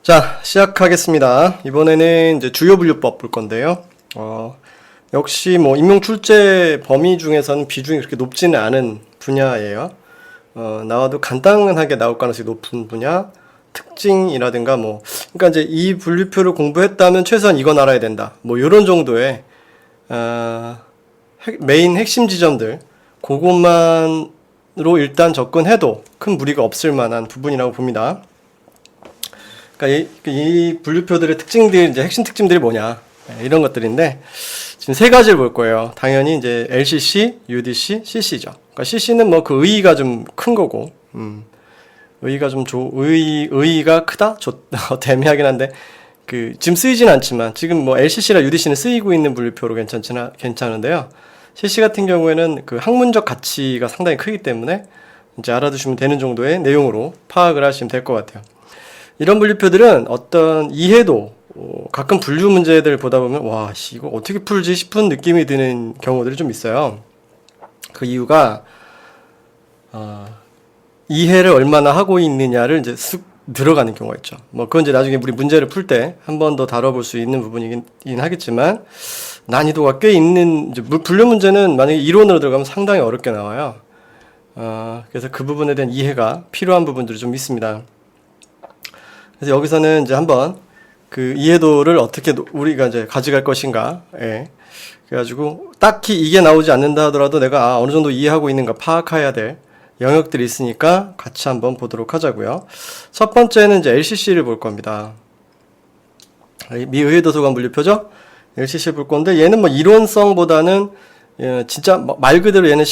자, 시작하겠습니다. 이번에는 이제 주요 분류법 볼 건데요. 역시 뭐 임용 출제 범위 중에서는 비중이 그렇게 높지는 않은 분야예요. 나와도 간단하게 나올 가능성이 높은 분야, 특징이라든가 뭐, 그러니까 이제 이 분류표를 공부했다면 최소한 이건 알아야 된다. 뭐 이런 정도의 메인 핵심 지점들, 그것만으로 일단 접근해도 큰 무리가 없을 만한 부분이라고 봅니다. 그러니까 이 분류표들의 특징들, 이제 핵심 특징들이 뭐냐, 이런 것들인데, 지금 세 가지를 볼 거예요. 당연히 이제 LCC, UDC, CC죠. 그러니까 CC는 뭐 그 의의가 좀 큰 거고, 의의가 좀 의의가 크다? 애매하긴 한데, 지금 쓰이진 않지만, 지금 뭐 LCC나 UDC는 쓰이고 있는 분류표로 괜찮은데요. CC 같은 경우에는 그 학문적 가치가 상당히 크기 때문에, 이제 알아두시면 되는 정도의 내용으로 파악을 하시면 될 것 같아요. 이런 분류표들은 어떤 이해도, 가끔 분류 문제들 보다 보면 와, 이거 어떻게 풀지 싶은 느낌이 드는 경우들이 좀 있어요. 그 이유가 이해를 얼마나 하고 있느냐를 이제 쑥 들어가는 경우가 있죠. 뭐 그건 이제 나중에 우리 문제를 풀 때 한 번 더 다뤄볼 수 있는 부분이긴 하겠지만, 난이도가 꽤 있는 이제 분류 문제는 만약에 이론으로 들어가면 상당히 어렵게 나와요. 그래서 그 부분에 대한 이해가 필요한 부분들이 좀 있습니다. 그래서 여기서는 이제 한번 그 이해도를 어떻게 우리가 이제 가져갈 것인가. 예. 그래가지고 딱히 이게 나오지 않는다 하더라도 내가 어느 정도 이해하고 있는가 파악해야 될 영역들이 있으니까 같이 한번 보도록 하자고요. 첫 번째는 이제 LCC를 볼 겁니다. 미의도서관 분류표죠. LCC를 볼 건데 얘는 뭐 이론성보다는 진짜 말 그대로 얘는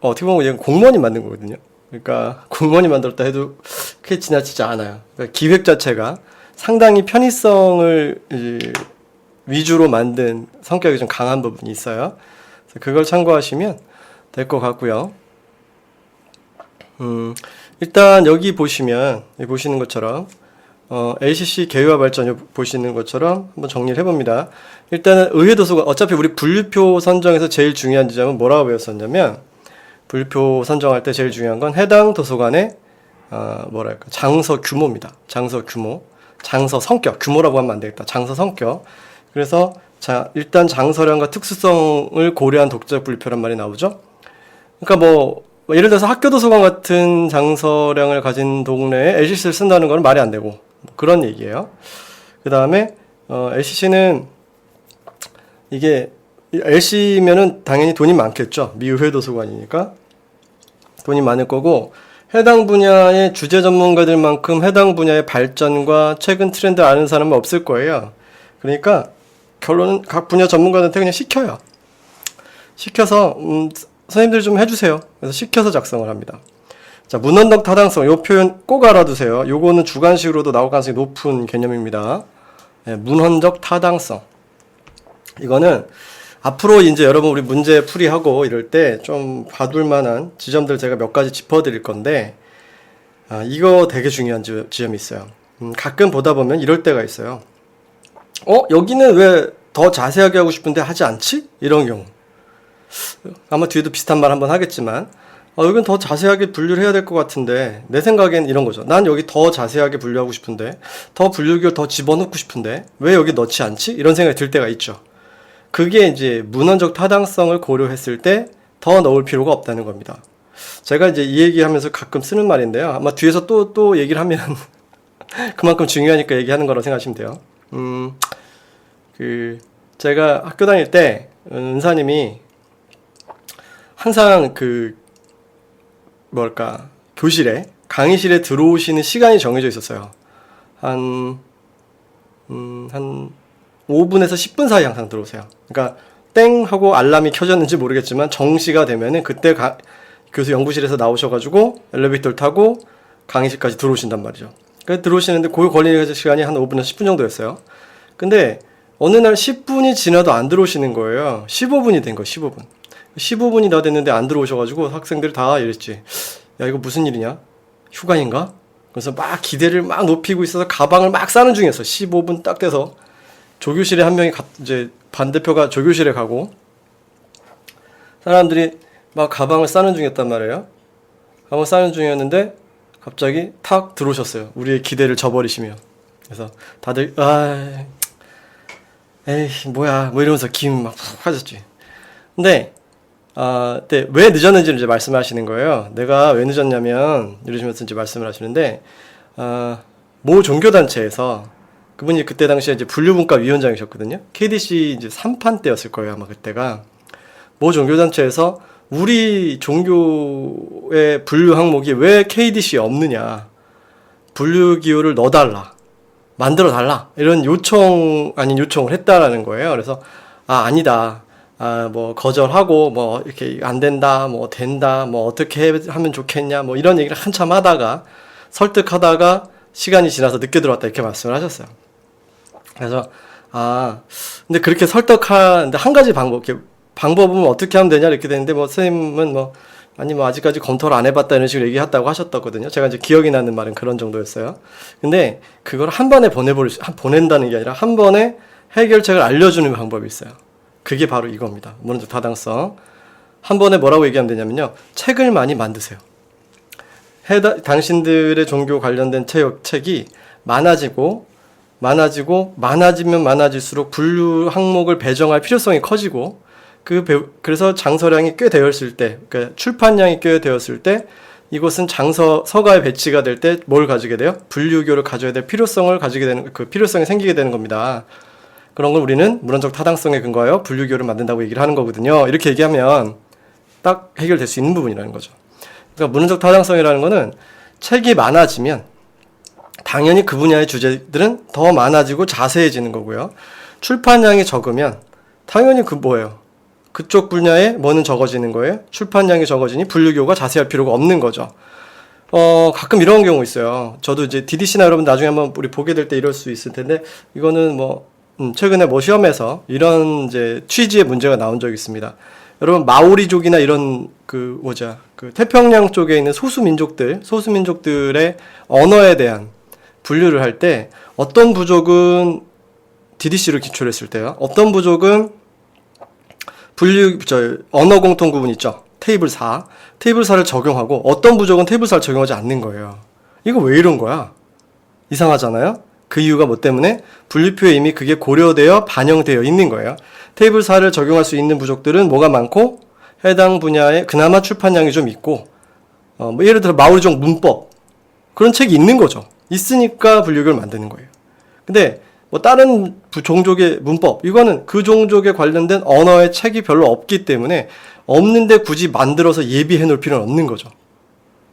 어떻게 보면 얘는 공무원이 만든 거거든요. 그러니까 공무원이 만들었다 해도 크게 지나치지 않아요. 그러니까 기획 자체가 상당히 편의성을 위주로 만든 성격이 좀 강한 부분이 있어요. 그래서 그걸 참고하시면 될 것 같고요. 일단 여기 보시는 것처럼 LCC 개요와 발전 보시는 것처럼 한번 정리를 해봅니다. 일단은 의회도서관, 어차피 우리 분류표 선정에서 제일 중요한 지점은 뭐라고 배웠었냐면, 분류표 선정할 때 제일 중요한 건 해당 도서관의 장서 규모입니다. 장서 규모, 장서 성격, 규모라고 하면 안 되겠다. 장서 성격. 그래서 일단 장서량과 특수성을 고려한 독자적 분류표란 말이 나오죠. 그러니까 뭐 예를 들어서 학교 도서관 같은 장서량을 가진 동네에 LCC를 쓴다는 건 말이 안 되고, 뭐 그런 얘기예요. 그 다음에 LCC는 이게 LC면은 당연히 돈이 많겠죠. 미의회 도서관이니까 돈이 많을 거고, 해당 분야의 주제 전문가들만큼 해당 분야의 발전과 최근 트렌드를 아는 사람은 없을 거예요. 그러니까 결론은 각 분야 전문가들한테 그냥 시켜서 선생님들 좀 해주세요. 그래서 시켜서 작성을 합니다. 자, 문헌적 타당성, 요 표현 꼭 알아두세요. 요거는 주관식으로도 나올 가능성이 높은 개념입니다. 네, 문헌적 타당성. 이거는 앞으로 이제 여러분 우리 문제 풀이하고 이럴 때 좀 봐둘 만한 지점들 제가 몇 가지 짚어드릴 건데, 이거 되게 중요한 지점이 있어요. 가끔 보다 보면 이럴 때가 있어요. 여기는 왜 더 자세하게 하고 싶은데 하지 않지? 이런 경우. 아마 뒤에도 비슷한 말 한번 하겠지만, 여긴 더 자세하게 분류를 해야 될 것 같은데, 내 생각엔 이런 거죠. 난 여기 더 자세하게 분류하고 싶은데, 더 분류기를 더 집어넣고 싶은데, 왜 여기 넣지 않지? 이런 생각이 들 때가 있죠. 그게 이제 문헌적 타당성을 고려했을 때 더 넣을 필요가 없다는 겁니다. 제가 이제 이 얘기하면서 가끔 쓰는 말인데요. 아마 뒤에서 또 얘기를 하면 그만큼 중요하니까 얘기하는 거라고 생각하시면 돼요. 제가 학교 다닐 때 은사님이 항상 교실에, 강의실에 들어오시는 시간이 정해져 있었어요. 한 5분에서 10분 사이 항상 들어오세요. 그러니까 땡 하고 알람이 켜졌는지 모르겠지만 정시가 되면은 그때 교수 연구실에서 나오셔가지고 엘리베이터를 타고 강의실까지 들어오신단 말이죠. 그래서 들어오시는데 그 걸리는 시간이 한 5분에서 10분 정도였어요. 근데 어느 날 10분이 지나도 안 들어오시는 거예요. 15분이 된 거예요. 15분. 15분이 다 됐는데 안 들어오셔가지고 학생들이 다 이랬지. 야, 이거 무슨 일이냐? 휴가인가? 그래서 막 기대를 막 높이고 있어서 가방을 막 싸는 중이었어. 15분 딱 돼서 조교실에 한 명이 이제 반대표가 조교실에 가고, 사람들이 막 가방을 싸는 중이었단 말이에요. 가방을 싸는 중이었는데 갑자기 탁 들어오셨어요. 우리의 기대를 저버리시며. 그래서 다들 에이 뭐야 뭐 이러면서 김 막 푹 빠졌지. 근데 근데 왜 늦었는지를 이제 말씀하시는 거예요. 내가 왜 늦었냐면 이러시면서 이제 말씀을 하시는데 모 종교단체에서 그분이 그때 당시에 이제 분류분과 위원장이셨거든요. KDC 이제 3판 때였을 거예요 아마 그때가. 모 종교단체에서 우리 종교의 분류 항목이 왜 KDC에 없느냐, 분류 기호를 넣어달라, 만들어 달라, 이런 요청 아닌 요청을 했다라는 거예요. 그래서 아니다, 뭐 거절하고 뭐 이렇게 안 된다, 뭐 된다, 뭐 어떻게 하면 좋겠냐, 뭐 이런 얘기를 한참 하다가 설득하다가 시간이 지나서 늦게 들어왔다 이렇게 말씀을 하셨어요. 그래서 근데 그렇게 설득하는데 한 가지 방법은 어떻게 하면 되냐 이렇게 되는데 뭐 선생님은 뭐 아니 뭐 아직까지 검토를 안 해봤다 이런 식으로 얘기했다고 하셨거든요. 제가 이제 기억이 나는 말은 그런 정도였어요. 근데 그걸 한 번에 보낸다는 게 아니라 한 번에 해결책을 알려주는 방법이 있어요. 그게 바로 이겁니다. 문헌적 타당성. 한 번에 뭐라고 얘기하면 되냐면요, 책을 많이 만드세요. 당신들의 종교 관련된 책이 많아지면 많아질수록 분류 항목을 배정할 필요성이 커지고, 그래서 장서량이 꽤 되었을 때, 그러니까 출판량이 꽤 되었을 때, 이곳은 서가에 배치가 될 때 뭘 가지게 돼요? 분류교를 가져야 될 필요성을 가지게 되는, 그 필요성이 생기게 되는 겁니다. 그런 걸 우리는 문헌적 타당성에 근거하여 분류교를 만든다고 얘기를 하는 거거든요. 이렇게 얘기하면 딱 해결될 수 있는 부분이라는 거죠. 그러니까 문헌적 타당성이라는 거는 책이 많아지면 당연히 그 분야의 주제들은 더 많아지고 자세해지는 거고요. 출판량이 적으면 당연히 그쪽 분야에 뭐는 적어지는 거예요. 출판량이 적어지니 분류교가 자세할 필요가 없는 거죠. 가끔 이런 경우 있어요. 저도 이제 DDC나 여러분 나중에 한번 우리 보게 될 때 이럴 수 있을 텐데, 이거는 최근에 시험에서 이런 이제 취지의 문제가 나온 적이 있습니다. 여러분 마오리족이나 이런 태평양 쪽에 있는 소수민족들의 언어에 대한 분류를 할 때 어떤 부족은 DDC를 기초로 했을 때요, 어떤 부족은 언어 공통 구분 있죠. 테이블 4를 적용하고, 어떤 부족은 테이블 4를 적용하지 않는 거예요. 이거 왜 이런 거야? 이상하잖아요? 그 이유가 뭐 때문에? 분류표에 이미 그게 고려되어 반영되어 있는 거예요. 테이블 4를 적용할 수 있는 부족들은 뭐가 많고, 해당 분야에 그나마 출판량이 좀 있고, 예를 들어 마오리족 문법, 그런 책이 있는 거죠. 있으니까 분류교를 만드는 거예요. 근데 다른 종족의 문법, 이거는 그 종족에 관련된 언어의 책이 별로 없기 때문에, 없는데 굳이 만들어서 예비해 놓을 필요는 없는 거죠.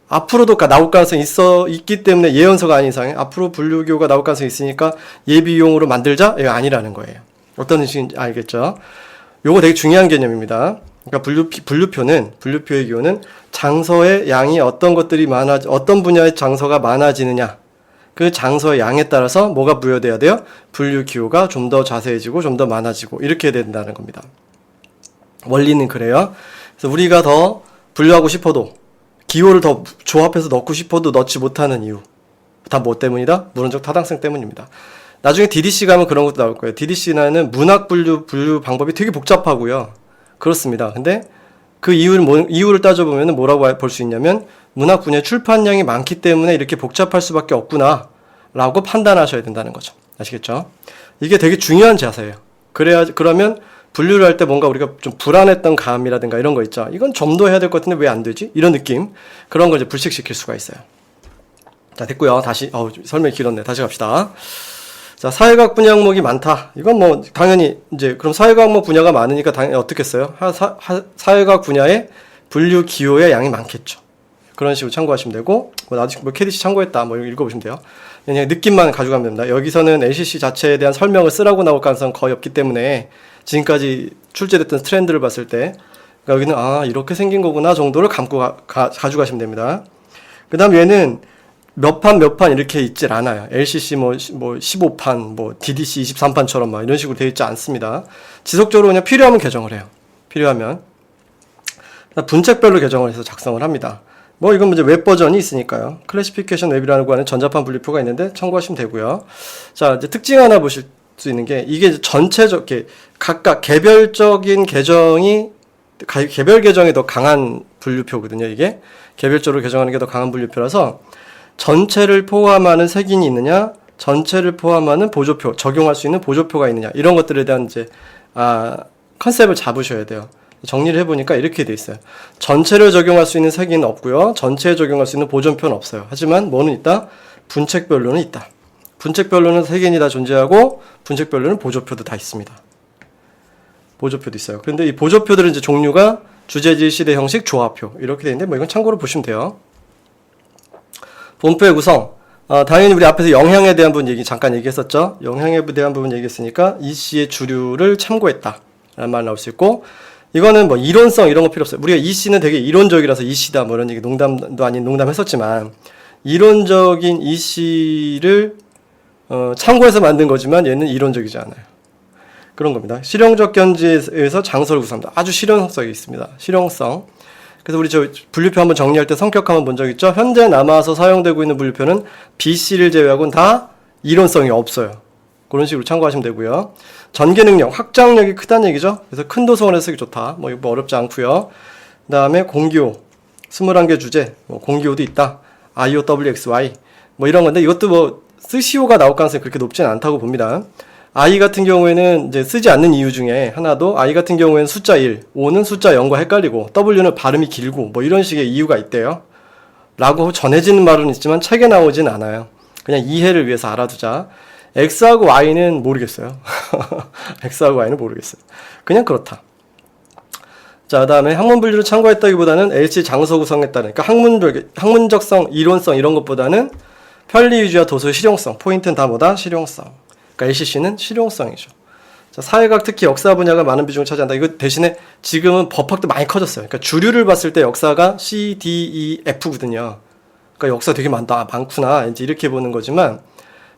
앞으로도 나올 가능성이 있기 때문에, 예언서가 아닌 이상에 앞으로 분류교가 나올 가능성이 있으니까 예비용으로 만들자? 이거 아니라는 거예요. 어떤 뜻인지 알겠죠? 요거 되게 중요한 개념입니다. 그러니까 분류표의 기호는 장서의 양이 어떤 분야의 장서가 많아지느냐, 그 장서의 양에 따라서 뭐가 부여돼야 돼요? 분류 기호가 좀 더 자세해지고 좀 더 많아지고 이렇게 된다는 겁니다. 원리는 그래요. 그래서 우리가 더 분류하고 싶어도, 기호를 더 조합해서 넣고 싶어도 넣지 못하는 이유, 다 뭐 때문이다? 문헌적 타당성 때문입니다. 나중에 DDC 가면 그런 것도 나올 거예요. DDC는 문학 분류 방법이 되게 복잡하고요. 그렇습니다. 근데 그 이유를 따져보면 뭐라고 볼 수 있냐면, 문학 분야의 출판량이 많기 때문에 이렇게 복잡할 수밖에 없구나 라고 판단하셔야 된다는 거죠. 아시겠죠? 이게 되게 중요한 자세예요. 그러면 분류를 할 때 뭔가 우리가 좀 불안했던 감이라든가 이런 거 있죠. 이건 좀 더 해야 될 것 같은데 왜 안 되지? 이런 느낌, 그런 걸 이제 불식시킬 수가 있어요. 자, 됐고요. 다시 설명이 길었네. 다시 갑시다. 자, 사회과학 분야 항목이 많다. 이건 당연히 이제 그럼 사회과학 분야가 많으니까 당연히 어떻겠어요? 사회과학 분야의 분류 기호의 양이 많겠죠. 그런 식으로 참고하시면 되고, 나중에 KDC 참고했다 읽어보시면 돼요. 그냥 느낌만 가져가면 됩니다. 여기서는 LCC 자체에 대한 설명을 쓰라고 나올 가능성은 거의 없기 때문에, 지금까지 출제됐던 트렌드를 봤을 때 여기는 이렇게 생긴 거구나 정도를 감고 가져가시면 됩니다. 그 다음 얘는 몇 판 이렇게 있질 않아요. LCC 15판, DDC 23판처럼 이런 식으로 되어 있지 않습니다. 지속적으로 그냥 필요하면 개정을 해요. 필요하면. 분책별로 개정을 해서 작성을 합니다. 이건 이제 웹 버전이 있으니까요. 클래시피케이션 웹이라고 하는 전자판 분류표가 있는데 참고하시면 되고요. 자, 이제 특징 하나 보실 수 있는 게, 이게 각각 개별 계정이 더 강한 분류표거든요. 이게 개별적으로 개정하는 게 더 강한 분류표라서 전체를 포함하는 색인이 있느냐, 전체를 포함하는 보조표, 적용할 수 있는 보조표가 있느냐, 이런 것들에 대한 이제 컨셉을 잡으셔야 돼요. 정리를 해보니까 이렇게 돼 있어요. 전체를 적용할 수 있는 색인 없고요. 전체에 적용할 수 있는 보존표는 없어요. 하지만 뭐는 있다? 분책별로는 있다. 분책별로는 색인이 다 존재하고 분책별로는 보조표도 다 있습니다. 보조표도 있어요. 그런데 이 보조표들은 이제 종류가 주제지, 시대, 형식, 조합표 이렇게 돼 있는데 뭐 이건 참고로 보시면 돼요. 본표의 구성. 당연히 우리 앞에서 영향에 대한 부분 잠깐 얘기했었죠. 영향에 대한 부분 얘기했으니까 이 씨의 주류를 참고했다 라는 말 나올 수 있고, 이거는 뭐 이론성 이런 거 필요 없어요. 우리가 이 씨는 되게 이론적이라서 이 씨다 뭐 이런 얘기 농담도 아닌 농담 했었지만, 이론적인 이 씨를 참고해서 만든 거지만 얘는 이론적이지 않아요. 그런 겁니다. 실용적 견지에서 장소를 구성한다. 아주 실용성이 있습니다. 실용성. 그래서 우리 저 분류표 한번 정리할 때 성격 한번 본 적 있죠? 현재 남아서 사용되고 있는 분류표는 B, C를 제외하고는 다 이론성이 없어요. 그런 식으로 참고하시면 되고요. 전개 능력, 확장력이 크다는 얘기죠. 그래서 큰 도서관에서 쓰기 좋다. 뭐 이거 어렵지 않고요. 그 다음에 공기호, 21개 주제, 뭐 공기호도 있다. IOWXY 뭐 이런 건데, 이것도 뭐 쓰시오가 나올 가능성이 그렇게 높지는 않다고 봅니다. I 같은 경우에는 이제 쓰지 않는 이유 중에 하나도, I 같은 경우에는 숫자 1, O는 숫자 0과 헷갈리고 W는 발음이 길고 뭐 이런 식의 이유가 있대요. 라고 전해지는 말은 있지만 책에 나오진 않아요. 그냥 이해를 위해서 알아두자. X하고 Y는 모르겠어요. X하고 Y는 모르겠어요. 그냥 그렇다. 자, 그 다음에 학문 분류를 참고했다기보다는 LC 장소 구성했다는, 그러니까 학문적성, 이론성 이런 것보다는 편리 유지와 도서의 실용성, 포인트는 다 뭐다? 실용성. 그러니까 LCC는 실용성이죠. 자, 사회학 특히 역사 분야가 많은 비중을 차지한다. 이거 대신에 지금은 법학도 많이 커졌어요. 그러니까 주류를 봤을 때 역사가 C, D, E, F거든요. 그러니까 역사 되게 많구나. 이제 이렇게 보는 거지만,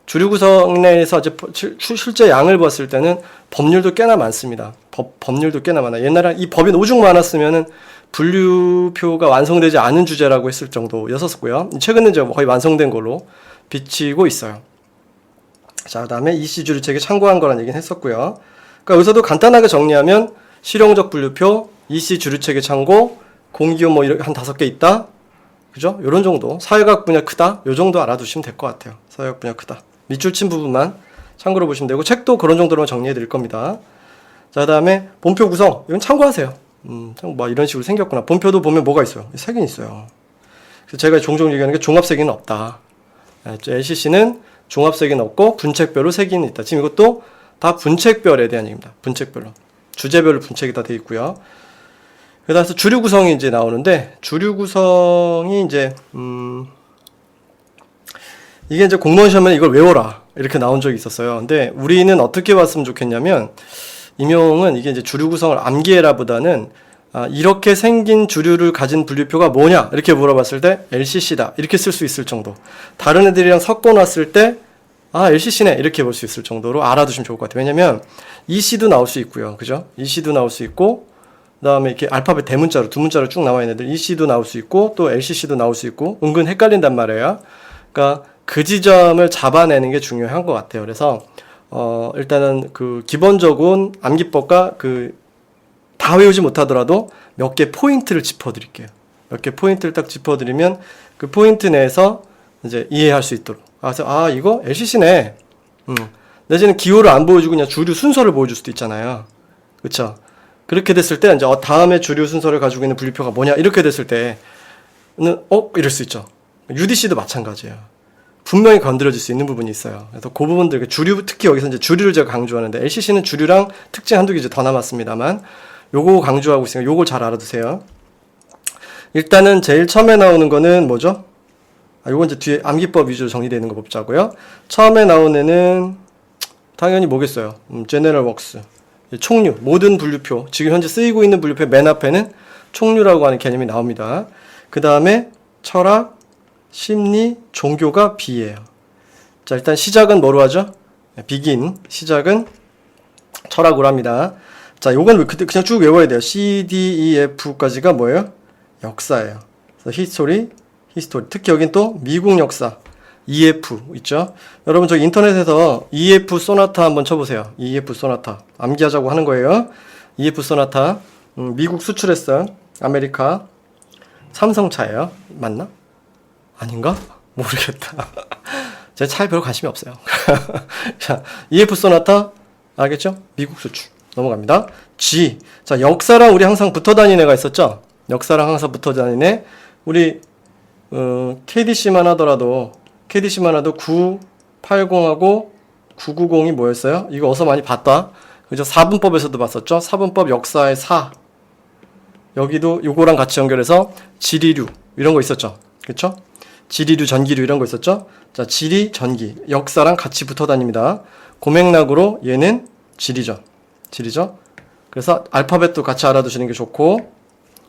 주류 구성 내에서 이제 실제 양을 봤을 때는 법률도 꽤나 많습니다. 법률도 꽤나 많아요. 옛날에 이 법이 오죽 많았으면은 분류표가 완성되지 않은 주제라고 했을 정도였었고요. 최근에 이제 거의 완성된 걸로 비치고 있어요. 자, 그 다음에 EC 주류책에 참고한 거란 얘기는 했었고요. 그러니까 여기서도 간단하게 정리하면 실용적 분류표, EC 주류책에 참고, 공기호 뭐 이렇게 한 5개 있다. 그죠? 요런 정도. 사회학 분야 크다. 요 정도 알아두시면 될 것 같아요. 사회학 분야 크다. 밑줄 친 부분만 참고로 보시면 되고, 책도 그런 정도로만 정리해 드릴 겁니다. 자, 그 다음에 본표 구성. 이건 참고하세요. 뭐 이런 식으로 생겼구나. 본표도 보면 뭐가 있어요? 색이 있어요. 그래서 제가 종종 얘기하는 게 종합색은 없다. LCC는 종합색은 없고 분책별로 색은 있다. 지금 이것도 다 분책별에 대한 얘기입니다. 분책별로. 주제별로 분책이 다 되어 있고요. 그래서 주류 구성이 이제 나오는데, 주류 구성이 이제 이게 이제 공무원 시험에 이걸 외워라 이렇게 나온 적이 있었어요. 근데 우리는 어떻게 봤으면 좋겠냐면, 임용은 이게 이제 주류 구성을 암기해라보다는 이렇게 생긴 주류를 가진 분류표가 뭐냐 이렇게 물어봤을 때 LCC다 이렇게 쓸 수 있을 정도. 다른 애들이랑 섞어놨을 때 LCC네 이렇게 볼 수 있을 정도로 알아두시면 좋을 것 같아요. 왜냐면 EC도 나올 수 있고요, 그죠? EC도 나올 수 있고, 그 다음에 이렇게 알파벳 대문자로 두 문자로 쭉 나와 있는 애들 EC도 나올 수 있고, 또 LCC도 나올 수 있고, 은근 헷갈린단 말이에요. 그러니까 그 지점을 잡아내는 게 중요한 것 같아요. 그래서 일단은 그 기본적인 암기법과 다 외우지 못하더라도 몇 개 포인트를 짚어드릴게요. 몇 개 포인트를 딱 짚어드리면 그 포인트 내에서 이제 이해할 수 있도록. 그래서 이거 LCC네. 내지는 기호를 안 보여주고 그냥 주류 순서를 보여줄 수도 있잖아요. 그렇죠? 그렇게 됐을 때 이제 다음에 주류 순서를 가지고 있는 분류표가 뭐냐 이렇게 됐을 때는 이럴 수 있죠. UDC도 마찬가지예요. 분명히 건드려질 수 있는 부분이 있어요. 그래서 그 부분들, 주류, 특히 여기서 이제 주류를 제가 강조하는데, LCC는 주류랑 특징 한두 개 이제 더 남았습니다만, 요거 강조하고 있으니까 요걸 잘 알아두세요. 일단은 제일 처음에 나오는 거는 뭐죠? 요건 이제 뒤에 암기법 위주로 정리되어 있는 거 보자고요. 처음에 나오는 애는 당연히 뭐겠어요? General Works. 총류, 모든 분류표. 지금 현재 쓰이고 있는 분류표 맨 앞에는 총류라고 하는 개념이 나옵니다. 그 다음에 철학, 심리, 종교가 B예요. 자, 일단 시작은 뭐로 하죠? begin. 시작은 철학으로 합니다. 자, 요건 그냥 쭉 외워야 돼요. C, D, E, F까지가 뭐예요? 역사예요. 그래서 history. 특히 여긴 또 미국 역사. EF 있죠? 여러분 저 인터넷에서 EF 소나타 한번 쳐보세요. EF 소나타. 암기하자고 하는 거예요. EF 소나타. 미국 수출했어요. 아메리카. 삼성차예요. 맞나? 아닌가? 모르겠다. 제 차에 별로 관심이 없어요. 자, EF 소나타 알겠죠? 미국 수출 넘어갑니다. G. 자, 역사랑 우리 항상 붙어 다니는 애가 있었죠? 역사랑 항상 붙어 다니는 애. 우리 KDC만 하더라도 980하고 990이 뭐였어요? 이거 어디서 많이 봤다. 그죠? 4분법에서도 봤었죠? 4분법 역사의 4. 여기도 요거랑 같이 연결해서 지리류 이런 거 있었죠? 그쵸? 지리류, 전기류 이런 거 있었죠? 자, 지리, 전기. 역사랑 같이 붙어 다닙니다. 고맥락으로 얘는 지리죠. 그래서 알파벳도 같이 알아두시는 게 좋고,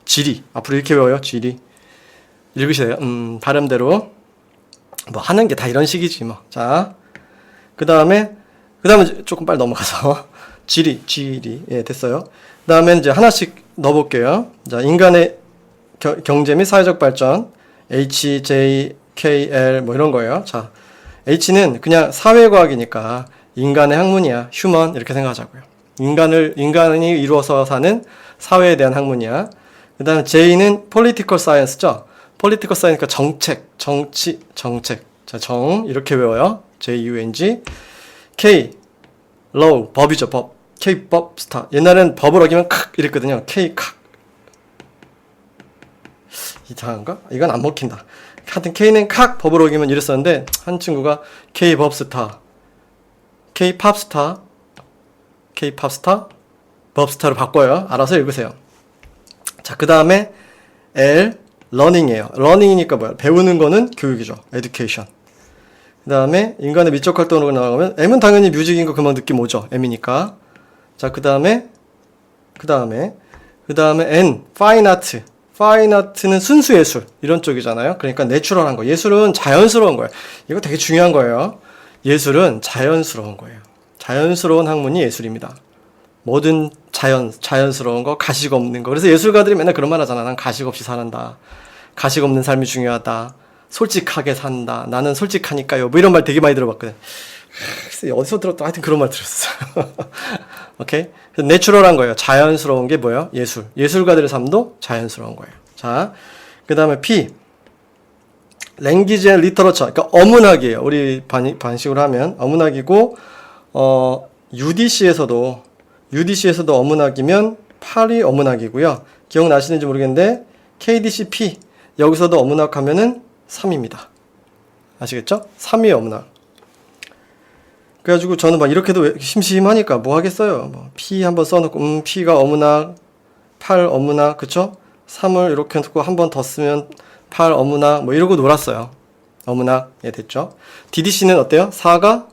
지리. 앞으로 이렇게 외워요. 지리. 읽으세요. 발음대로. 뭐 하는 게 다 이런 식이지 뭐. 자, 그 다음에 조금 빨리 넘어가서 지리. 예, 됐어요. 그 다음에 이제 하나씩 넣어볼게요. 자, 인간의 경제 및 사회적 발전. H, J, K, L 뭐 이런 거예요. 자, H는 그냥 사회과학이니까 인간의 학문이야. 휴먼 이렇게 생각하자고요. 인간이 이루어서 사는 사회에 대한 학문이야. 그 다음에 J는 political science죠. political science니까 정책. 자, 이렇게 외워요. J-U-N-G. K, law, 법이죠, 법. K, 법, 스타. 옛날엔 법을 어기면 칵 이랬거든요. K, 칵. 이상한가? 이건 안 먹힌다. 하여튼 K는 칵 법을 어기면 이랬었는데 한 친구가 K 법스타, K 팝스타, 법스타로 바꿔요. 알아서 읽으세요. 자, 그 다음에 L, learning이에요. learning이니까 뭐야? 배우는 거는 교육이죠. education. 그 다음에 인간의 미적 활동으로 나가면 M은 당연히 뮤직인 거 금방 느낌 오죠. M이니까. 자, 그 다음에 N, fine art. 파인 아트는 순수 예술 이런 쪽이잖아요. 그러니까 내추럴한 거. 예술은 자연스러운 거예요. 이거 되게 중요한 거예요. 예술은 자연스러운 거예요. 자연스러운 학문이 예술입니다. 모든 자연스러운 거, 가식 없는 거. 그래서 예술가들이 맨날 그런 말 하잖아. 난 가식 없이 살란다. 가식 없는 삶이 중요하다. 솔직하게 산다. 나는 솔직하니까요. 뭐 이런 말 되게 많이 들어봤거든. 글쎄, 어디서 들었다. 하여튼 그런 말 들었어요. 오케이? 내추럴한 거예요. 자연스러운 게 뭐예요? 예술. 예술가들의 삶도 자연스러운 거예요. 자, 그 다음에 P. Language and Literature. 그러니까 어문학이에요. 우리 반식으로 하면 어문학이고, UDC에서도 어문학이면 8이 어문학이고요. 기억나시는지 모르겠는데 KDC P. 여기서도 어문학 하면은 3입니다. 아시겠죠? 3이 어문학. 그래가지고 저는 막 이렇게도 심심하니까 뭐 하겠어요. 뭐 P 한번 써놓고 P가 어문학, 8 어문학, 그쵸? 3을 이렇게 놓고 한 번 더 쓰면 8 어문학 뭐 이러고 놀았어요. 어문학. 예, 됐죠? DDC는 어때요? 4가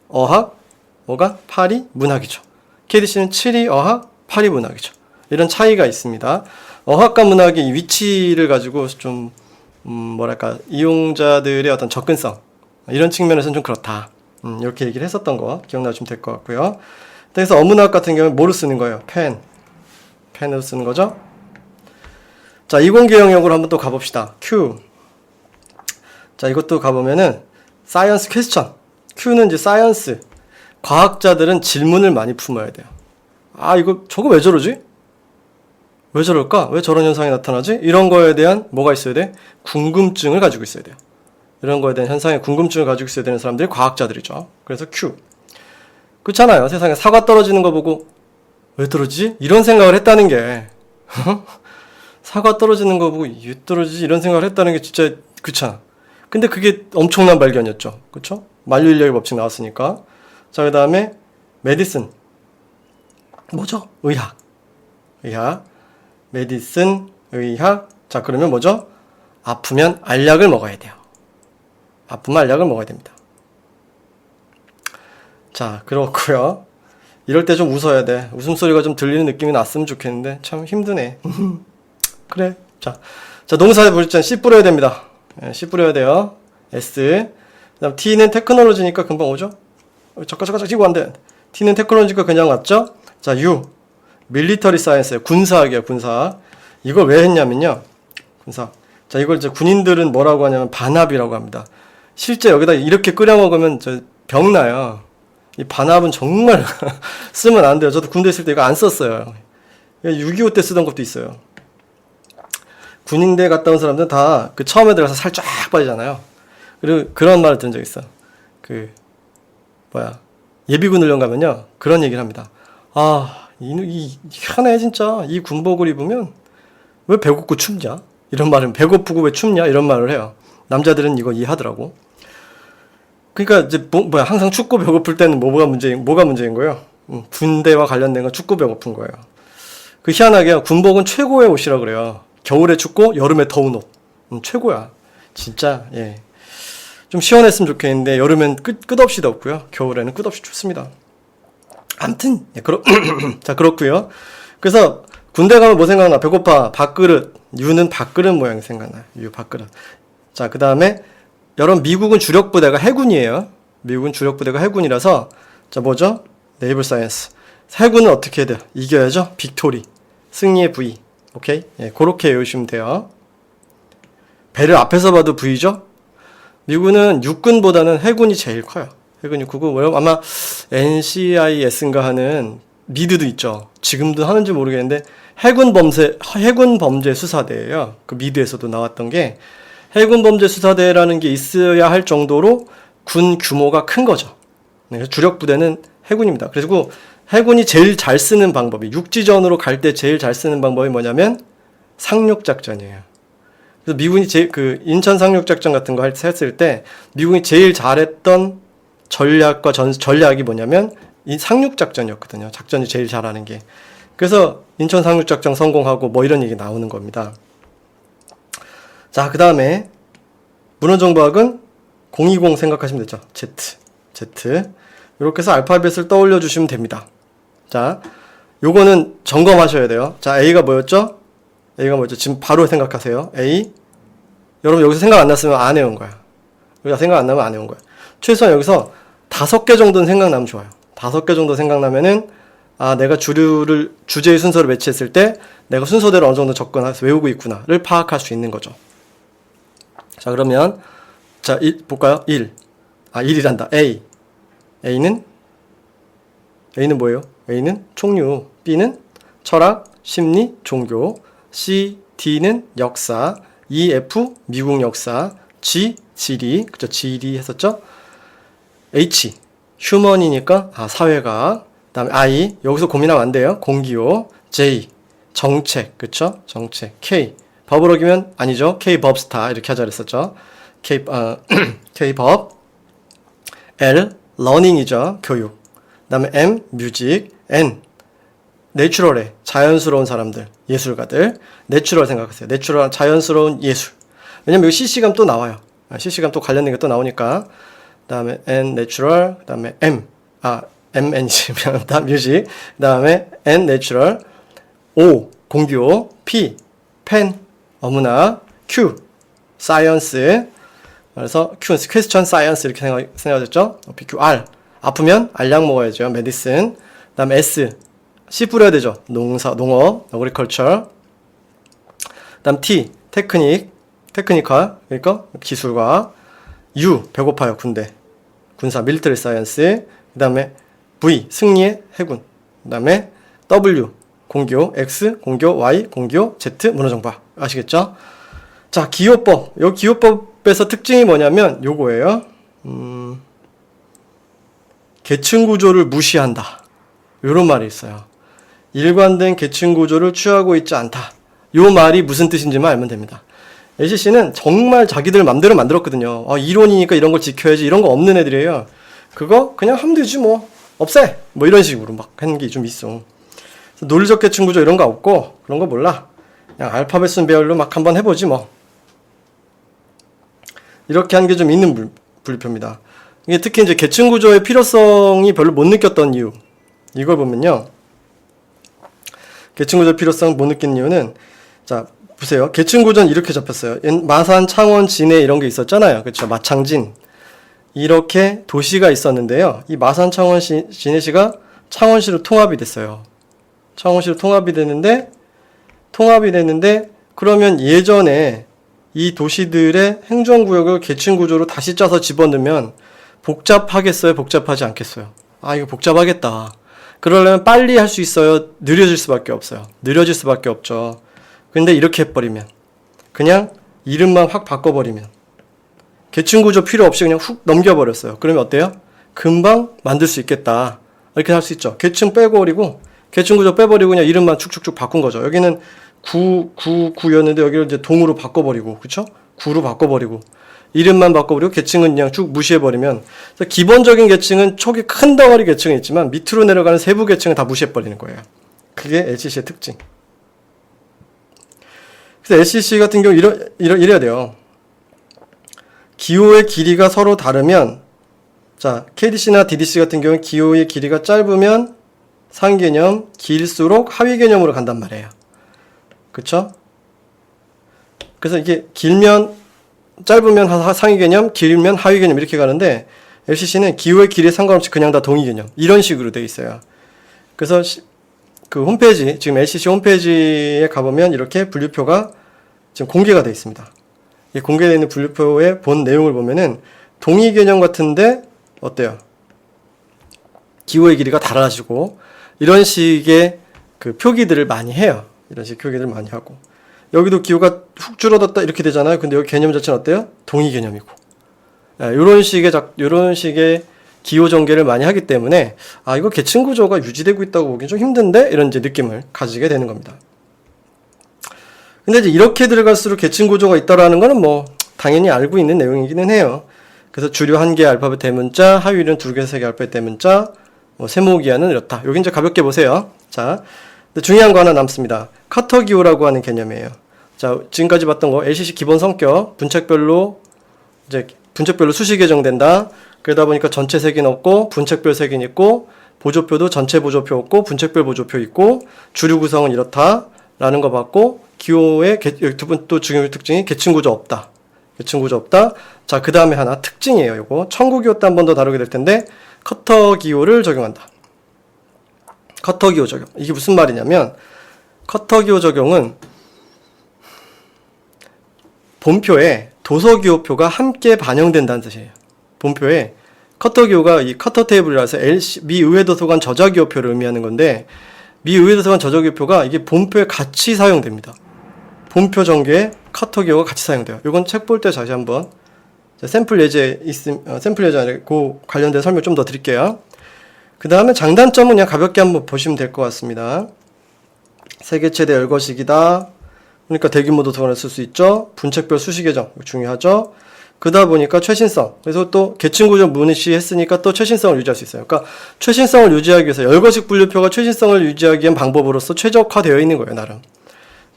어학, 뭐가? 8이 문학이죠. KDC는 7이 어학, 8이 문학이죠. 이런 차이가 있습니다. 어학과 문학의 위치를 가지고 좀 뭐랄까 이용자들의 어떤 접근성 이런 측면에서는 좀 그렇다. 이렇게 얘기를 했었던 거 기억나시면 될 것 같고요. 그래서 어문학 같은 경우는 뭐로 쓰는 거예요? 펜으로 쓰는 거죠. 자, 이공계 영역으로 한번 또 가봅시다. Q. 자, 이것도 가보면은 사이언스 퀘스천. Q는 이제 사이언스. 과학자들은 질문을 많이 품어야 돼요. 아, 저거 왜 저러지? 왜 저럴까? 왜 저런 현상이 나타나지? 이런 거에 대한 뭐가 있어야 돼? 궁금증을 가지고 있어야 돼요. 이런 거에 대한 현상에 궁금증을 가지고 있어야 되는 사람들이 과학자들이죠. 그래서 Q. 그렇잖아요. 세상에 사과 떨어지는 거 보고 왜 떨어지지? 이런 생각을 했다는 게 사과 떨어지는 거 보고 왜 떨어지지? 이런 생각을 했다는 게 진짜 그렇잖아. 근데 그게 엄청난 발견이었죠. 그렇죠? 만유인력의 법칙 나왔으니까. 자, 그 다음에 메디슨. 뭐죠? 의학. 메디슨, 의학. 자, 그러면 뭐죠? 아프면 알약을 먹어야 돼요. 아프면 알약을 먹어야 됩니다. 자, 그렇고요. 이럴 때 좀 웃어야 돼. 웃음소리가 좀 들리는 느낌이 났으면 좋겠는데 참 힘드네. 그래. 자, 동사의 불전 C 뿌려야 됩니다. 네, C 뿌려야 돼요. S. 그다음 T는 테크놀로지니까 금방 오죠. 잠깐 지고 안 돼. T는 테크놀로지가 그냥 왔죠. 자, U. 밀리터리 사이언스예요. 군사학이에요. 군사학. 이걸 왜 했냐면요. 군사. 자, 이걸 이제 군인들은 뭐라고 하냐면 반합이라고 합니다. 실제 여기다 이렇게 끓여 먹으면 병 나요. 이 반합은 정말 쓰면 안 돼요. 저도 군대 있을 때 이거 안 썼어요. 6.25 때 쓰던 것도 있어요. 군인대 갔다 온 사람들은 다 그 처음에 들어가서 살 쫙 빠지잖아요. 그리고 그런 말을 들은 적 있어. 예비군 훈련 가면요. 그런 얘기를 합니다. 이 희한해, 진짜. 이 군복을 입으면 왜 배고프고 춥냐? 이런 말은, 배고프고 왜 춥냐? 이런 말을 해요. 남자들은 이거 이해하더라고. 그러니까 이제 항상 춥고 배고플 때는 뭐가 문제인 거예요? 군대와 관련된 건 춥고 배고픈 거예요. 그 희한하게 군복은 최고의 옷이라 그래요. 겨울에 춥고 여름에 더운 옷. 최고야. 진짜, 예. 좀 시원했으면 좋겠는데 여름엔 끝없이 덥고요. 겨울에는 끝없이 춥습니다. 암튼 자, 그렇고요. 그래서 군대 가면 뭐 생각나? 배고파. 밥그릇. 유는 밥그릇 모양이 생각나요. 유 밥그릇. 자, 그 다음에 여러분, 미국은 주력 부대가 해군이에요. 미국은 주력 부대가 해군이라서, 자, 뭐죠? 네이블 사이언스. 해군은 어떻게 해야 돼요? 이겨야죠. 빅토리. 승리의 V. 오케이? 예, 그렇게 외우시면 돼요. 배를 앞에서 봐도 V죠? 미군은 육군보다는 해군이 제일 커요. 해군이 크고, 아마 NCIS인가 하는 미드도 있죠. 지금도 하는지 모르겠는데, 해군 범죄 수사대예요. 그 미드에서도 나왔던 게, 해군 범죄 수사대라는 게 있어야 할 정도로 군 규모가 큰 거죠. 네, 주력 부대는 해군입니다. 그리고 해군이 제일 잘 쓰는 방법이, 육지전으로 갈 때 제일 잘 쓰는 방법이 뭐냐면 상륙작전이에요. 그래서 미군이 인천 상륙작전 같은 거 했을 때 미군이 제일 잘했던 전략이 뭐냐면 이 상륙작전이었거든요. 작전이 제일 잘하는 게. 그래서 인천 상륙작전 성공하고 뭐 이런 얘기 나오는 겁니다. 자, 그 다음에 문헌정보학은 020 생각하시면 되죠. Z. 이렇게 해서 알파벳을 떠올려 주시면 됩니다. 자, 요거는 점검하셔야 돼요. 자, A가 뭐였죠? 지금 바로 생각하세요. A. 여러분 여기서 생각 안 났으면 안 해온 거야. 여기서 생각 안 나면 안 해온 거야. 최소한 여기서 5개 정도는 생각나면 좋아요. 5개 정도 생각나면은, 내가 주제의 순서를 매치했을 때 내가 순서대로 어느 정도 접근해서 외우고 있구나를 파악할 수 있는 거죠. 자, 그러면, 볼까요? 1이란다. A. A는 뭐예요? A는 총류. B는 철학, 심리, 종교. C, D는 역사. E, F, 미국 역사. G, 지리. 그죠? 지리 했었죠? H, 휴먼이니까, 사회학. 그 다음에 I, 여기서 고민하면 안 돼요. 공기호. J, 정책. 그쵸? 정책. K, 법을 어기면 아니죠. K-법스타. 이렇게 하자 그랬었죠. K-법. L, 러닝이죠. 교육. 그 다음에 M, 뮤직. N, 내추럴해. 자연스러운 사람들. 예술가들. 내추럴 생각하세요. 내추럴, 자연스러운 예술. 왜냐면 여기 CC감 또 나와요. CC감 또 관련된 게 또 나오니까. 그 다음에 N, 내추럴. 그 다음에 MNG, 뮤직. 그 다음에 N, 내추럴. O, 공기호. P, 펜, 어문학. Q, 사이언스. 그래서 Q, 퀘스천 사이언스 이렇게 생각하셨죠? PQ, R, 아프면 알약 먹어야죠. 메디슨. 그 다음에 S, C 뿌려야 되죠. 농업, 어그리컬처. 그 다음 T, 테크니컬, 그러니까 기술과. U, 배고파요. 군사, 밀리터리 사이언스. 그 다음에 V, 승리의 해군. 그 다음에 W, 공교. X, 공교. Y, 공교. Z, 문헌정보학. 아시겠죠? 자, 기호법. 요 기호법에서 특징이 뭐냐면 요거예요. 계층 구조를 무시한다. 요런 말이 있어요. 일관된 계층 구조를 취하고 있지 않다. 요 말이 무슨 뜻인지만 알면 됩니다. ACC는 정말 자기들 맘대로 만들었거든요. 이론이니까 이런 걸 지켜야지. 이런 거 없는 애들이에요. 그거 그냥 하면 되지 뭐. 없애. 뭐 이런 식으로 막 하는 게 좀 있어. 논리적 계층 구조 이런 거 없고 그런 거 몰라. 그냥 알파벳 순배열로 막 한번 해보지 뭐. 이렇게 하는 게 좀 있는 분류표입니다. 이게 특히 이제 계층 구조의 필요성이 별로 못 느꼈던 이유. 이걸 보면요. 계층 구조의 필요성 못 느낀 이유는, 자, 보세요. 계층 구조는 이렇게 잡혔어요. 마산, 창원, 진해 이런 게 있었잖아요. 그렇죠? 마창진. 이렇게 도시가 있었는데요. 이 마산, 창원, 진해시가 창원시로 통합이 됐어요. 창원시로 통합이 됐는데 그러면 예전에 이 도시들의 행정구역을 계층구조로 다시 짜서 집어넣으면 복잡하겠어요? 복잡하지 않겠어요? 이거 복잡하겠다. 그러려면 빨리 할 수 있어요? 느려질 수밖에 없어요. 느려질 수밖에 없죠. 근데 이렇게 해버리면, 그냥 이름만 확 바꿔버리면, 계층 구조 필요 없이 그냥 훅 넘겨버렸어요. 그러면 어때요? 금방 만들 수 있겠다. 이렇게 할 수 있죠. 계층 빼고 버리고, 계층 구조 빼버리고 그냥 이름만 축축축 바꾼 거죠. 여기는 9였는데 여기를 이제 동으로 바꿔버리고, 그쵸? 9로 바꿔버리고, 이름만 바꿔버리고 계층은 그냥 쭉 무시해버리면, 기본적인 계층은 초기 큰 덩어리 계층은 있지만 밑으로 내려가는 세부 계층은 다 무시해버리는 거예요. 그게 LCC의 특징. 그래서 LCC 같은 경우 이래야 돼요. 기호의 길이가 서로 다르면, 자, KDC나 DDC 같은 경우는 기호의 길이가 짧으면 상위 개념, 길수록 하위 개념으로 간단 말이에요. 그쵸? 그래서 이게 길면, 짧으면 상위 개념, 길면 하위 개념 이렇게 가는데, LCC는 기호의 길이에 상관없이 그냥 다 동위 개념. 이런 식으로 돼 있어요. 그래서 그 홈페이지, 지금 LCC 홈페이지에 가보면 이렇게 분류표가 지금 공개가 되어 있습니다. 이 공개되어 있는 분류표의 본 내용을 보면은 동의 개념 같은데 어때요? 기호의 길이가 달라지고 이런 식의 그 표기들을 많이 해요. 이런 식의 표기들을 많이 하고 여기도 기호가 훅 줄어들었다 이렇게 되잖아요. 근데 여기 개념 자체는 어때요? 동의 개념이고 이런 식의 기호 전개를 많이 하기 때문에 이거 계층 구조가 유지되고 있다고 보기 좀 힘든데 이런 이제 느낌을 가지게 되는 겁니다. 근데 이제 이렇게 들어갈수록 계층 구조가 있다라는 거는 뭐 당연히 알고 있는 내용이기는 해요. 그래서 주류 1개 알파벳 대문자, 하위는 2개, 3개 알파벳 대문자, 뭐 세모기하는 이렇다. 여기 이제 가볍게 보세요. 자, 근데 중요한 거 하나 남습니다. 커터 기호라고 하는 개념이에요. 자, 지금까지 봤던 거 LCC 기본 성격, 분책별로 수식 개정된다. 그러다 보니까 전체 색인 없고 분책별 색인 있고 보조표도 전체 보조표 없고 분책별 보조표 있고 주류 구성은 이렇다라는 거 봤고 기호의 두 번 또 중요한 특징이 계층 구조 없다. 계층 구조 없다. 자, 그 다음에 하나 특징이에요. 요거 청구 기호 때 한 번 더 다루게 될 텐데 커터 기호를 적용한다. 커터 기호 적용. 이게 무슨 말이냐면 커터 기호 적용은 본표에 도서 기호표가 함께 반영된다는 뜻이에요. 본표에 커터 기호가 이 커터 테이블이라서 미 의회 도서관 저자 기호표를 의미하는 건데 미 의회 도서관 저자 기호표가 이게 본표에 같이 사용됩니다. 본표 전개에 커터 기호가 같이 사용돼요. 이건 책 볼 때 다시 한번 샘플 예제 아니라 그 관련된 설명 좀 더 드릴게요. 그 다음에 장단점은 그냥 가볍게 한번 보시면 될 것 같습니다. 세계 최대 열거식이다. 그러니까 대규모 도서관을 쓸 수 있죠. 분책별 수식 개정 중요하죠. 그러다 보니까 최신성. 그래서 또 계층 구조 무시했으니까 또 최신성을 유지할 수 있어요. 그러니까 최신성을 유지하기 위해서 열거식 분류표가 최신성을 유지하기 위한 방법으로서 최적화되어 있는 거예요, 나름.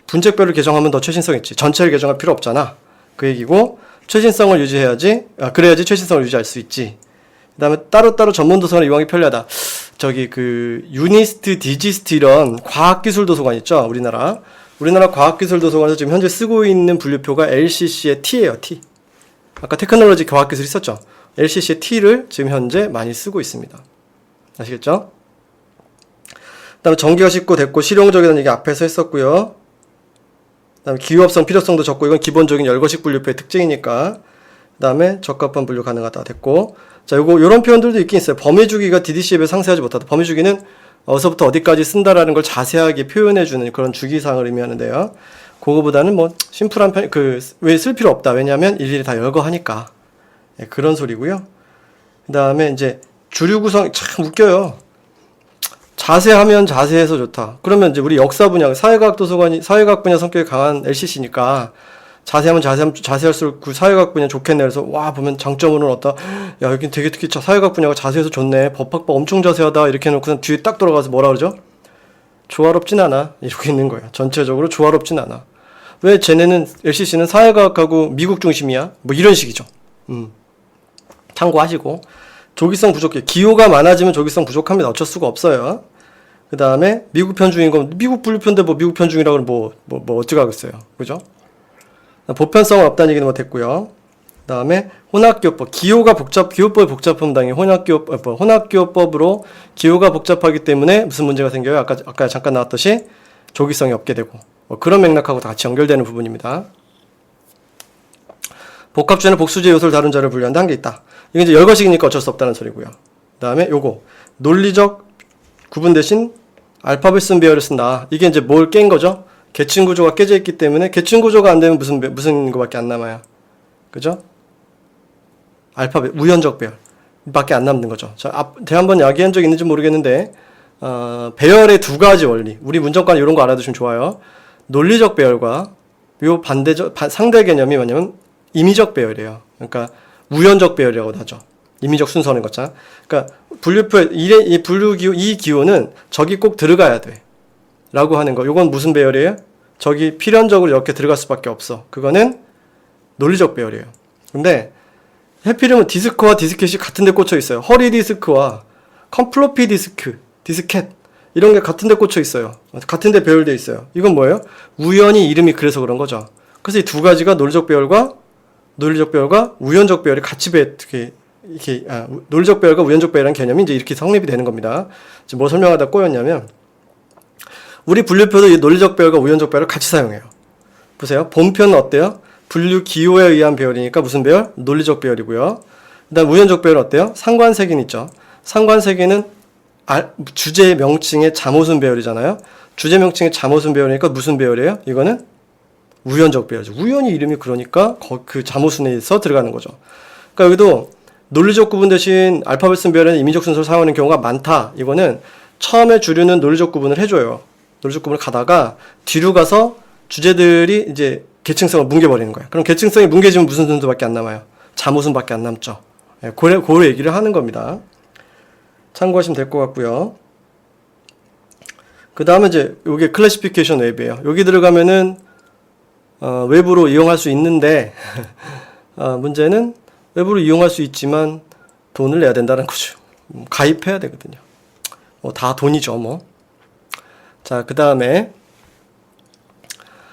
분책별을 개정하면 더 최신성 있지. 전체를 개정할 필요 없잖아. 그 얘기고 최신성을 유지해야지. 그래야지 최신성을 유지할 수 있지. 그다음에 따로따로 전문 도서관을 이용하기 편리하다. 저기 그 유니스트, 디지스트 이런 과학기술 도서관 있죠, 우리나라 과학기술 도서관에서 지금 현재 쓰고 있는 분류표가 LCC의 T예요, T. 아까 테크놀로지 과학기술 있었죠. LCC의 T를 지금 현재 많이 쓰고 있습니다. 아시겠죠? 그 다음에 전기가 쉽고 됐고 실용적이라는 얘기 앞에서 했었고요. 그 다음에 기후합성 필요성도 적고 이건 기본적인 열거식 분류표의 특징이니까. 그 다음에 적합한 분류 가능하다 됐고. 자, 요런 표현들도 있긴 있어요. 범위 주기가 DDC에 비해 상세하지 못하다. 범위 주기는 어디서부터 어디까지 쓴다라는 걸 자세하게 표현해주는 그런 주기사항을 의미하는데요. 그거보다는 뭐 심플한 편, 왜 쓸 필요 없다. 왜냐하면 일일이 다 열거하니까. 네, 그런 소리고요. 그 다음에 이제 주류 구성 참 웃겨요. 자세하면 자세해서 좋다. 그러면 이제 우리 역사 분야, 사회과학 도서관이 사회과학 분야 성격이 강한 LCC니까 자세하면 자세할수록 그 사회과학 분야 좋겠네. 그래서 와 보면 장점으로는 어떠? 야 여긴 되게 특히 사회과학 분야가 자세해서 좋네. 법학과 엄청 자세하다. 이렇게 해놓고선 뒤에 딱 돌아가서 뭐라 그러죠? 조화롭진 않아. 이러고 있는 거예요. 전체적으로 조화롭진 않아. 왜 쟤네는 LCC는 사회과학하고 미국 중심이야? 뭐 이런 식이죠. 참고하시고. 조기성 부족해. 기호가 많아지면 조기성 부족합니다. 어쩔 수가 없어요. 그 다음에 미국 편중인 건 미국 분류표인데 뭐 미국 편중이라고 뭐 어쩌겠어요. 그죠? 보편성은 없다는 얘기는 뭐 됐고요. 그 다음에 혼합기호법. 기호법이 복잡하면 당연히 혼합기호법으로 기호가 복잡하기 때문에 무슨 문제가 생겨요? 아까 잠깐 나왔듯이 조기성이 없게 되고. 뭐 그런 맥락하고 다 같이 연결되는 부분입니다. 복합주제나 복수제 요소를 다룬 자를 분류한다 한 게 있다. 이게 이제 열거식이니까 어쩔 수 없다는 소리고요. 그 다음에 요거. 논리적 구분 대신 알파벳 쓴 배열을 쓴다. 이게 이제 뭘 깬 거죠? 계층 구조가 깨져 있기 때문에 계층 구조가 안 되면 무슨 거밖에 안 남아요. 그죠? 알파벳, 우연적 배열 밖에 안 남는 거죠. 한번 이야기한 적 있는지 모르겠는데, 배열의 두 가지 원리. 우리 문정관 이런 거 알아두시면 좋아요. 논리적 배열과 요 상대 개념이 뭐냐면 임의적 배열이에요. 그러니까 우연적 배열이라고도 하죠. 임의적 순서는 거죠. 그러니까 분류표, 이 분류기호, 이 기호는 저기 꼭 들어가야 돼. 라고 하는 거. 요건 무슨 배열이에요? 저기 필연적으로 이렇게 들어갈 수밖에 없어. 그거는 논리적 배열이에요. 근데 해필이면 디스크와 디스켓이 같은 데 꽂혀 있어요. 허리 디스크와 플로피 디스크, 디스켓 이런 게 같은 데 꽂혀 있어요. 같은 데 배열되어 있어요. 이건 뭐예요? 우연히 이름이 그래서 그런 거죠. 그래서 이 두 가지가 논리적 배열과 우연적 배열이 같이 논리적 배열과 우연적 배열이라는 개념이 이제 이렇게 성립이 되는 겁니다. 지금 뭐 설명하다 꼬였냐면, 우리 분류표도 이 논리적 배열과 우연적 배열을 같이 사용해요. 보세요. 본표는 어때요? 분류 기호에 의한 배열이니까 무슨 배열? 논리적 배열이고요. 그 다음 우연적 배열은 어때요? 상관색인 있죠. 상관색인은 주제 명칭의 잠옷은 배열이잖아요. 주제 명칭의 잠옷은 배열이니까 무슨 배열이에요? 이거는 우연적 배열이죠. 우연히 이름이 그러니까 그 잠옷은에서 들어가는 거죠. 그러니까 여기도 논리적 구분 대신 알파벳 쓴 배열에는 임의적 순서를 사용하는 경우가 많다. 이거는 처음에 주류는 논리적 구분을 해줘요. 논리적 구분을 가다가 뒤로 가서 주제들이 이제 계층성을 뭉개버리는 거예요. 그럼 계층성이 뭉개지면 무슨 순서밖에 안 남아요? 잠옷은밖에 안 남죠. 고래 얘기를 하는 겁니다. 참고하시면 될 것 같고요. 그 다음에 이제 요게 클래시피케이션 웹이에요. 여기 들어가면은 외부로 이용할 수 있는데 문제는 외부로 이용할 수 있지만 돈을 내야 된다는 거죠. 가입해야 되거든요. 다 돈이죠, 뭐. 자, 그 다음에